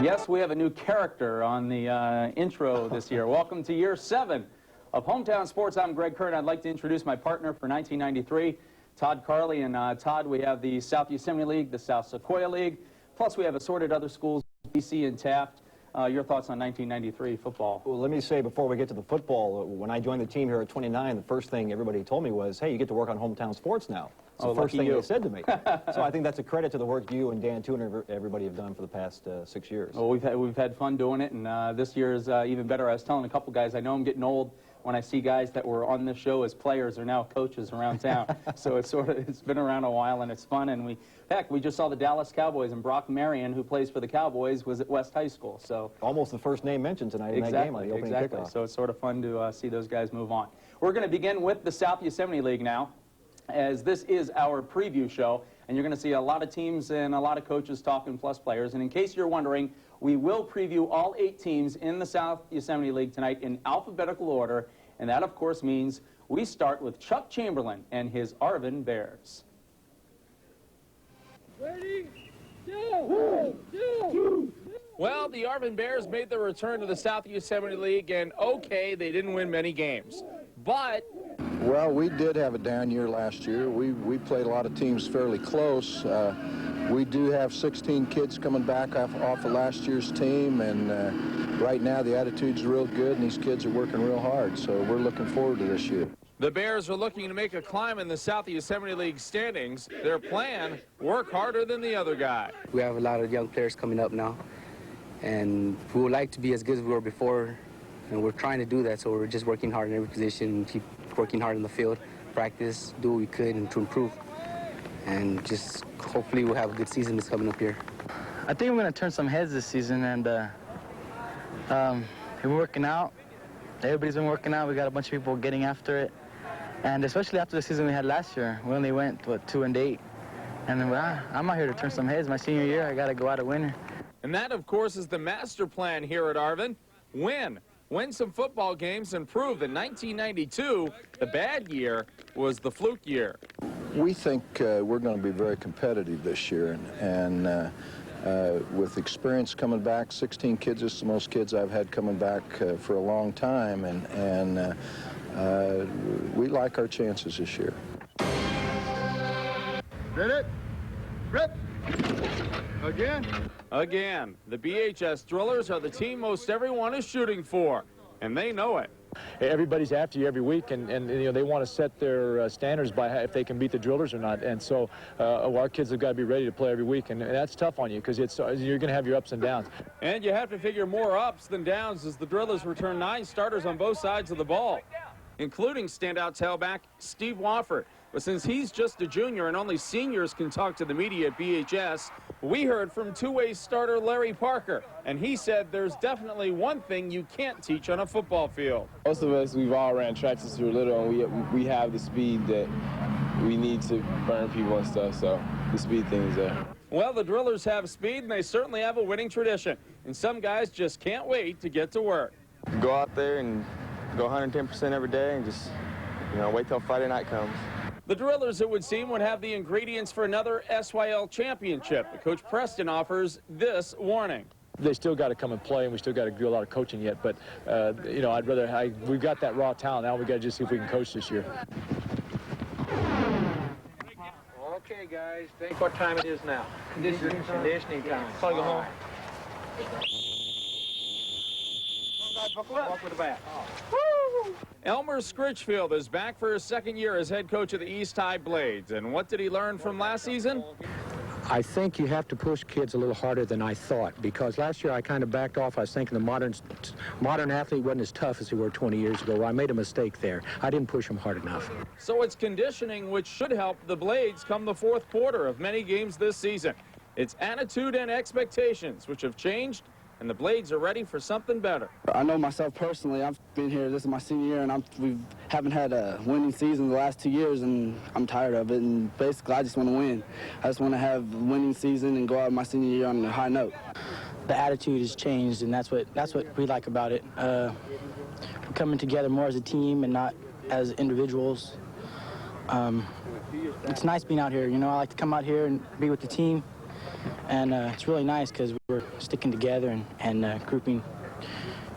Yes, we have a new character on the intro this year. Welcome to year 7 of Hometown Sports. I'm Greg Kerr, and I'd like to introduce my partner for 1993, Todd Carley. And Todd, we have the South Yosemite League, the South Sequoia League, plus we have assorted other schools, BC and Taft. Your thoughts on 1993 football? Well, let me say before we get to the football, when I joined the team here at 29, the first thing everybody told me was, hey, you get to work on hometown sports now. It's the first thing they said to me. So I think that's a credit to the work you and Dan too and everybody have done for the past 6 years. Well, we've had fun doing it, and this year is even better. I was telling a couple guys, I know I'm getting old when I see guys that were on this show as players are now coaches around town. So it's been around a while, and it's fun. And we just saw the Dallas Cowboys, and Brock Marion, who plays for the Cowboys, was at West High School. So almost the first name mentioned tonight in that game on the opening kickoff. So it's sort of fun to see those guys move on. We're going to begin with the South Yosemite League now, as this is our preview show, and you're going to see a lot of teams and a lot of coaches talking plus players. And in case you're wondering, we will preview all 8 teams in the South Yosemite League tonight in alphabetical order, and that of course means we start with Chuck Chamberlain and his Arvin Bears. Ready, go! Well, the Arvin Bears made their return to the South Yosemite League, and okay, they didn't win many games, but well, we did have a down year last year. We played a lot of teams fairly close. We do have 16 kids coming back off of last year's team, and right now the attitude's real good, and these kids are working real hard, so we're looking forward to this year. The Bears are looking to make a climb in the South Yosemite League standings. Their plan, work harder than the other guy. We have a lot of young players coming up now, and we would like to be as good as we were before, and we're trying to do that, so we're just working hard in every position, keep working hard in the field, practice, do what we could and to improve, and just hopefully we'll have a good season that's coming up here. I think we're going to turn some heads this season, and we're working out. Everybody's been working out. We got a bunch of people getting after it, and especially after the season we had last year, we only went 2-8, and then I'm out here to turn some heads. My senior year, I got to go out a winner. And that, of course, is the master plan here at Arvin. Win some football games and prove that 1992, the bad year, was the fluke year. We think we're going to be very competitive this year, and with experience coming back, 16 kids is the most kids I've had coming back for a long time, and we like our chances this year. Ready, rip, again. Again, the BHS Drillers are the team most everyone is shooting for, and they know it. Everybody's after you every week, and you know, they want to set their standards by if they can beat the Drillers or not. And so our kids have got to be ready to play every week, and that's tough on you because you're going to have your ups and downs. And you have to figure more ups than downs as the Drillers return 9 starters on both sides of the ball, including standout tailback Steve Wofford. But since he's just a junior and only seniors can talk to the media at BHS, we heard from two-way starter Larry Parker, and he said there's definitely one thing you can't teach on a football field. Most of us, we've all ran tracks since we were little, and we have the speed that we need to burn people and stuff, so the speed thing is there. Well, the Drillers have speed, and they certainly have a winning tradition, and some guys just can't wait to get to work. Go out there and go 110% every day and just, you know, wait till Friday night comes. The Drillers, it would seem, would have the ingredients for another SYL championship. But Coach Preston offers this warning. They still got to come and play, and we still got to do a lot of coaching yet. But, you know, we've got that raw talent. Now we got to just see if we can coach this year. Okay, guys, think what time it is now. Conditioning time. So go home. Walk with the bat. Elmer Scritchfield is back for his second year as head coach of the East High Blades. And what did he learn from last season? I think you have to push kids a little harder than I thought, because last year I kind of backed off. I was thinking the modern athlete wasn't as tough as he were 20 years ago. I made a mistake there. I didn't push them hard enough. So it's conditioning which should help the Blades come the fourth quarter of many games this season. It's attitude and expectations which have changed, and the Blades are ready for something better. I know myself personally, I've been here, this is my senior year, and we haven't had a winning season the last 2 years, and I'm tired of it, and basically I just want to win. I just want to have a winning season and go out my senior year on a high note. The attitude has changed, and that's what we like about it. We're coming together more as a team and not as individuals. It's nice being out here, you know. I like to come out here and be with the team. And it's really nice because we're sticking together and grouping,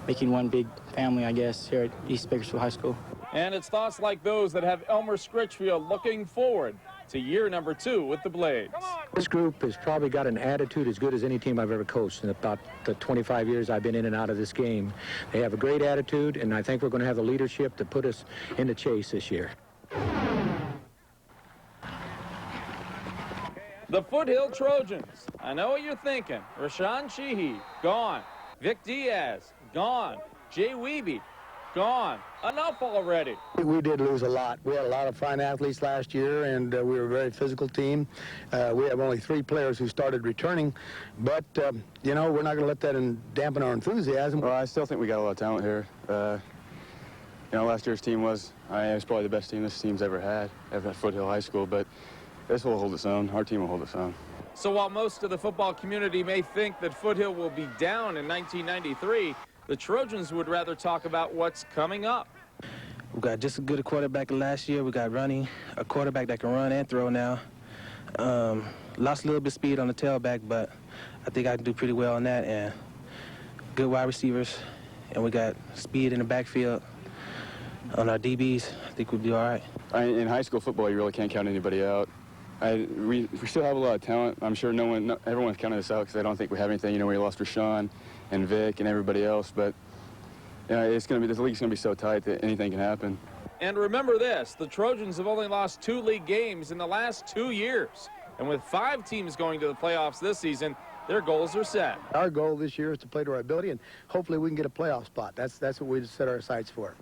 making one big family, I guess, here at East Bakersfield High School. And it's thoughts like those that have Elmer Scritchfield looking forward to year number 2 with the Blades. This group has probably got an attitude as good as any team I've ever coached in about the 25 years I've been in and out of this game. They have a great attitude, and I think we're going to have the leadership to put us in the chase this year. The Foothill Trojans. I know what you're thinking. Rashawn Sheehy, gone. Vic Diaz, gone. Jay Wiebe, gone. Enough already. We did lose a lot. We had a lot of fine athletes last year, and we were a very physical team. We have only 3 players who started returning, but, you know, we're not going to let that dampen our enthusiasm. Well, I still think we got a lot of talent here. You know, last year's team was probably the best team this team's ever had at Foothill High School, but this will hold its own. Our team will hold its own. So while most of the football community may think that Foothill will be down in 1993, the Trojans would rather talk about what's coming up. We got just as good a quarterback as last year. We got a quarterback that can run and throw now. Lost a little bit of speed on the tailback, but I think I can do pretty well on that. And good wide receivers, and we got speed in the backfield. On our DBs, I think we'll be all right. In high school football, you really can't count anybody out. We still have a lot of talent. I'm sure everyone's counting us out because I don't think we have anything. You know, we lost Rashawn and Vic and everybody else, but you know, this league's going to be so tight that anything can happen. And remember this, the Trojans have only lost 2 league games in the last 2 years. And with 5 teams going to the playoffs this season, their goals are set. Our goal this year is to play to our ability, and hopefully we can get a playoff spot. That's what we set our sights for.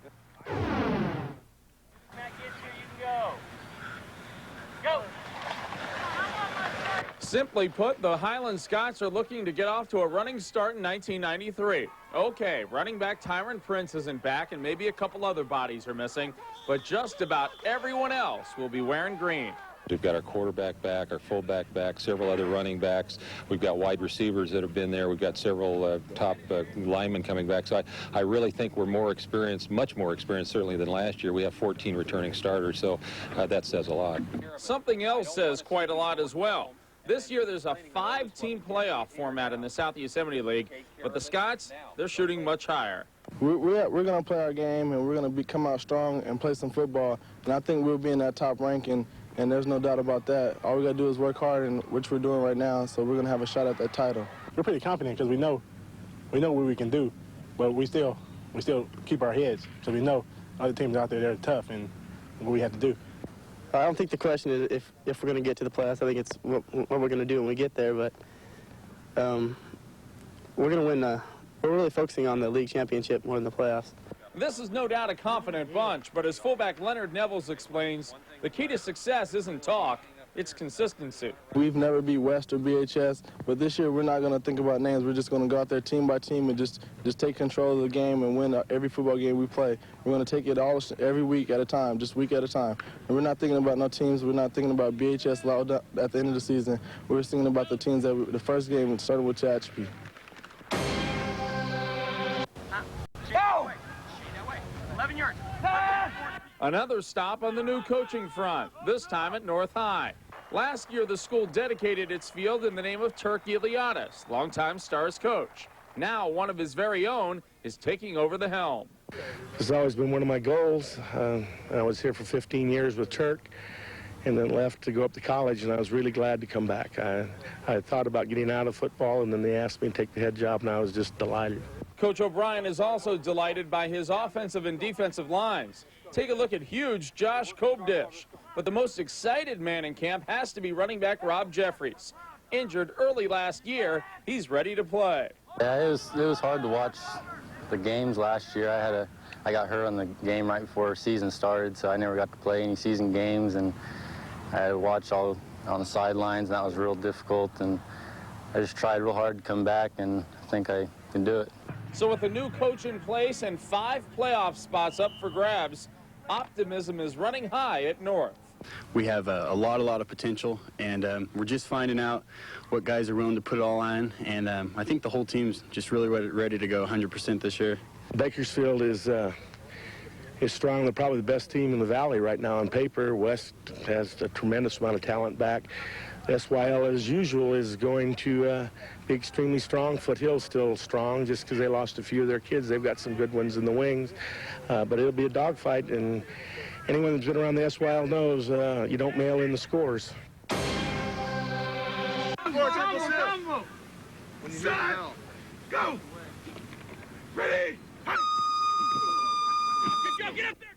Simply put, the Highland Scots are looking to get off to a running start in 1993. Okay, running back Tyron Prince isn't back, and maybe a couple other bodies are missing, but just about everyone else will be wearing green. We've got our quarterback back, our fullback back, several other running backs. We've got wide receivers that have been there. We've got several top linemen coming back. So I really think we're more experienced, much more experienced certainly than last year. We have 14 returning starters, so that says a lot. Something else says quite a lot as well. This year there's a 5-team playoff format in the South Yosemite League, but the Scots, they're shooting much higher. We're going to play our game, and we're going to come out strong and play some football, and I think we'll be in that top ranking. And there's no doubt about that. All we got to do is work hard, and which we're doing right now, so we're going to have a shot at that title. We're pretty confident because we know what we can do, but we still keep our heads. So we know other teams out there, they're tough, and what we have to do. I don't think the question is if we're going to get to the playoffs. I think it's what we're going to do when we get there, but we're going to win. We're really focusing on the league championship more than the playoffs. This is no doubt a confident bunch, but as fullback Leonard Nevels explains, the key to success isn't talk, it's consistency. We've never beat West or BHS, but this year we're not going to think about names. We're just going to go out there team by team and just take control of the game and win every football game we play. We're going to take it all every week at a time, just week at a time. And we're not thinking about no teams. We're not thinking about BHS at the end of the season. We're thinking about the teams that the first game started with Tehachapi. Another stop on the new coaching front, this time at North High. Last year, the school dedicated its field in the name of Turk Iliadis, longtime Stars coach. Now, one of his very own is taking over the helm. This has always been one of my goals. I was here for 15 years with Turk and then left to go up to college, and I was really glad to come back. I thought about getting out of football, and then they asked me to take the head job, and I was just delighted. Coach O'Brien is also delighted by his offensive and defensive lines. Take a look at huge Josh Kobdish. But the most excited man in camp has to be running back Rob Jeffries. Injured early last year, he's ready to play. Yeah, it was hard to watch the games last year. I got hurt on the game right before season started, so I never got to play any season games, and I had to watch all on the sidelines, and that was real difficult. And I just tried real hard to come back, and I think I can do it. So with a new coach in place and 5 playoff spots up for grabs, optimism is running high at North. We have a lot of potential, and we're just finding out what guys are willing to put it all on, and I think the whole team's just really ready to go 100% this year. Bakersfield is is strong. They're probably the best team in the Valley right now on paper. West has a tremendous amount of talent back. SYL, as usual, is going to be extremely strong. Foothill's still strong just because they lost a few of their kids. They've got some good ones in the wings. But it'll be a dogfight, and anyone that's been around the SYL knows you don't mail in the scores. Go! Ready!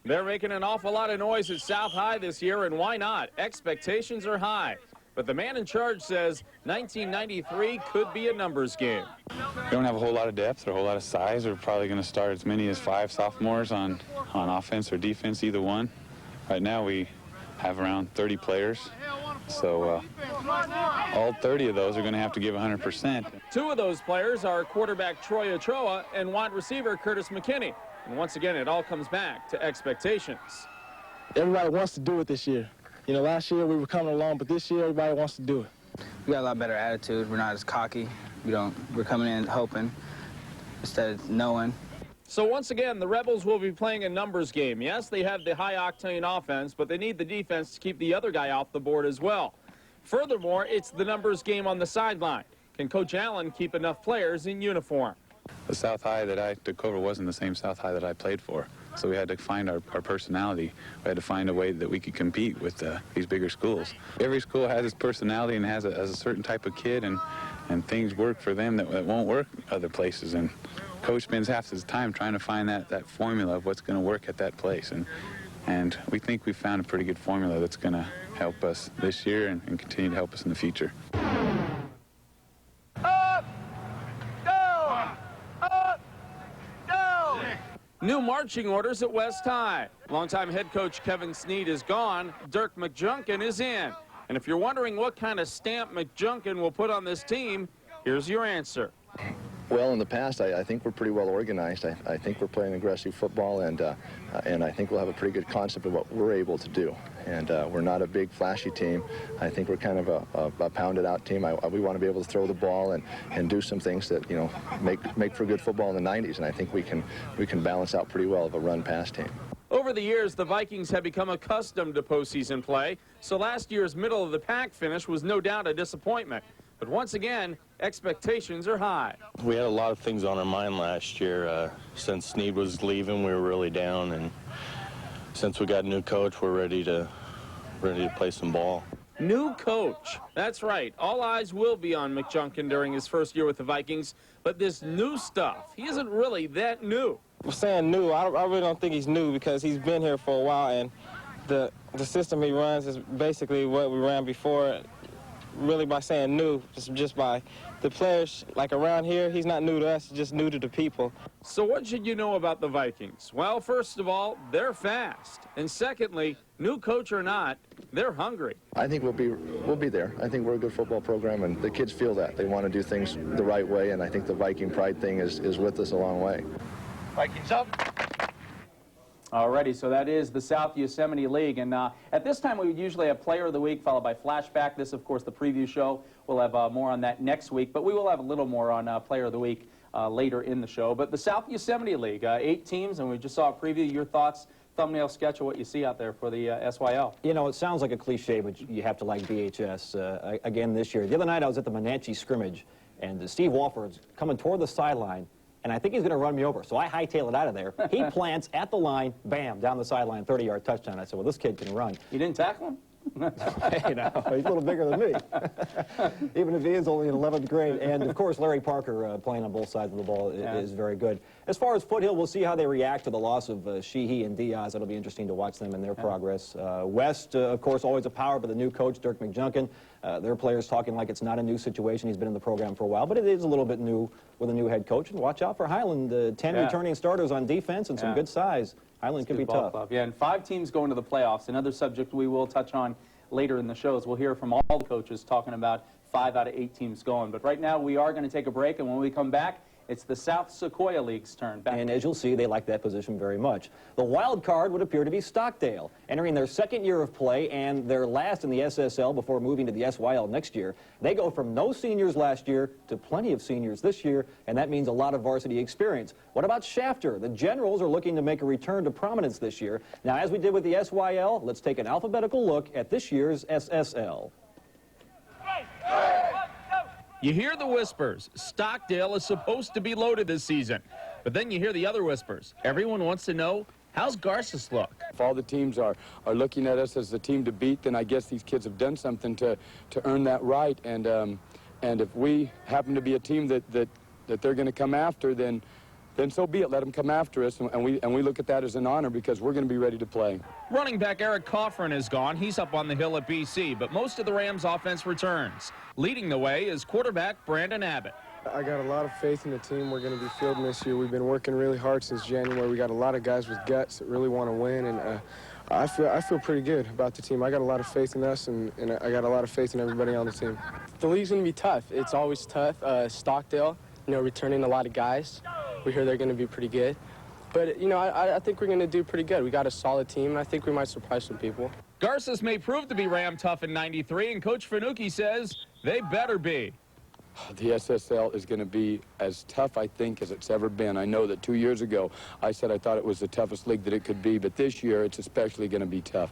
They're making an awful lot of noise at South High this year, and why not? Expectations are high. But the man in charge says 1993 could be a numbers game. We don't have a whole lot of depth or a whole lot of size. We're probably going to start as many as 5 sophomores on offense or defense, either one. Right now we have around 30 players. So all 30 of those are going to have to give 100%. 2 of those players are quarterback Troy Ochoa and wide receiver Curtis McKinney. And once again, it all comes back to expectations. Everybody wants to do it this year. You know, last year we were coming along, but this year everybody wants to do it. We got a lot better attitude. We're not as cocky. We're coming in hoping instead of knowing. So once again, the Rebels will be playing a numbers game. Yes, they have the high-octane offense, but they need the defense to keep the other guy off the board as well. Furthermore, it's the numbers game on the sideline. Can Coach Allen keep enough players in uniform? The South High that I took over wasn't the same South High that I played for. So we had to find our personality. We had to find a way that we could compete with these bigger schools. Every school has its personality and has a certain type of kid, and things work for them that won't work other places. And Coach spends half his time trying to find that formula of what's going to work at that place. And we think we found a pretty good formula that's going to help us this year and continue to help us in the future. New marching orders at West High. Longtime head coach Kevin Sneed is gone. Dirk McJunkin is in. And if you're wondering what kind of stamp McJunkin will put on this team, here's your answer. Well, in the past, I think we're pretty well organized. I think we're playing aggressive football, and I think we'll have a pretty good concept of what we're able to do. And we're not a big, flashy team. I think we're kind of a pounded-out team. We want to be able to throw the ball and do some things that, you know, make for good football in the 90s. And I think we can balance out pretty well of a run-pass team. Over the years, the Vikings have become accustomed to postseason play, so last year's middle-of-the-pack finish was no doubt a disappointment. But once again, expectations are high. We had a lot of things on our mind last year. Since Sneed was leaving, we were really down, and since we got a new coach, we're ready to play some ball. New coach. That's right. All eyes will be on McJunkin during his first year with the Vikings, but this new stuff, he isn't really that new. We're saying new. I really don't think he's new because he's been here for a while, and the system he runs is basically what we ran before. Really, by saying new, just by the players, like around here, he's not new to us, he's just new to the people. So what should you know about the Vikings? Well, first of all, they're fast. And secondly, new coach or not, they're hungry. I think we'll be there. I think we're a good football program, and the kids feel that. They want to do things the right way, and I think the Viking pride thing is with us a long way. Vikings up. Alrighty, so that is the South Yosemite League, and at this time we would usually have Player of the Week followed by Flashback. This, of course, the preview show. We'll have more on that next week, but we will have a little more on Player of the Week later in the show. But the South Yosemite League, 8 teams, and we just saw a preview. Your thoughts, thumbnail sketch of what you see out there for the SYL. You know, it sounds like a cliche, but you have to like BHS again this year. The other night I was at the Menanche scrimmage, and Steve Walford's coming toward the sideline, and I think he's going to run me over. So I hightail it out of there. He plants at the line, bam, down the sideline, 30-yard touchdown. I said, well, this kid can run. You didn't tackle him? Hey, no, he's a little bigger than me, even if he is only in 11th grade. And, of course, Larry Parker playing on both sides of the ball is very good. As far as Foothill, we'll see how they react to the loss of Sheehy and Diaz. It'll be interesting to watch them and their progress. West, of course, always a power, but the new coach, Dirk McJunkin, their players talking like it's not a new situation. He's been in the program for a while, but it is a little bit new with a new head coach. And watch out for Highland, 10 returning starters on defense and some good size. Highland can be tough. Club. Yeah, and 5 teams going to the playoffs. Another subject we will touch on later in the shows. We'll hear from all the coaches talking about 5 out of 8 teams going. But right now we are going to take a break, and when we come back, It's the South Sequoia League's turn. And as you'll see, they like that position very much. The wild card would appear to be Stockdale, entering their second year of play and their last in the SSL before moving to the SYL next year. They go from no seniors last year to plenty of seniors this year, and that means a lot of varsity experience. What about Shafter? The Generals are looking to make a return to prominence this year. Now, as we did with the SYL, let's take an alphabetical look at this year's SSL. You hear the whispers. Stockdale is supposed to be loaded this season. But then you hear the other whispers. Everyone wants to know, how's Garces look? If all the teams are looking at us as the team to beat, then I guess these kids have done something to earn that right. And if we happen to be a team that they're going to come after, then so be it. Let them come after us, and we look at that as an honor because we're going to be ready to play. Running back Eric Coffrin is gone. He's up on the hill at BC, but most of the Rams offense returns. Leading the way is quarterback Brandon Abbott. I got a lot of faith in the team we're going to be fielding this year. We've been working really hard since January. We got a lot of guys with guts that really want to win, and I feel pretty good about the team. I got a lot of faith in us, and I got a lot of faith in everybody on the team. The league's going to be tough. It's always tough. Stockdale, returning a lot of guys. We hear they're going to be pretty good. But, I think we're going to do pretty good. We got a solid team, and I think we might surprise some people. Garces may prove to be Ram tough in '93, and Coach Finucci says they better be. The SSL is going to be as tough, I think, as it's ever been. I know that 2 years ago I said I thought it was the toughest league that it could be, but this year it's especially going to be tough.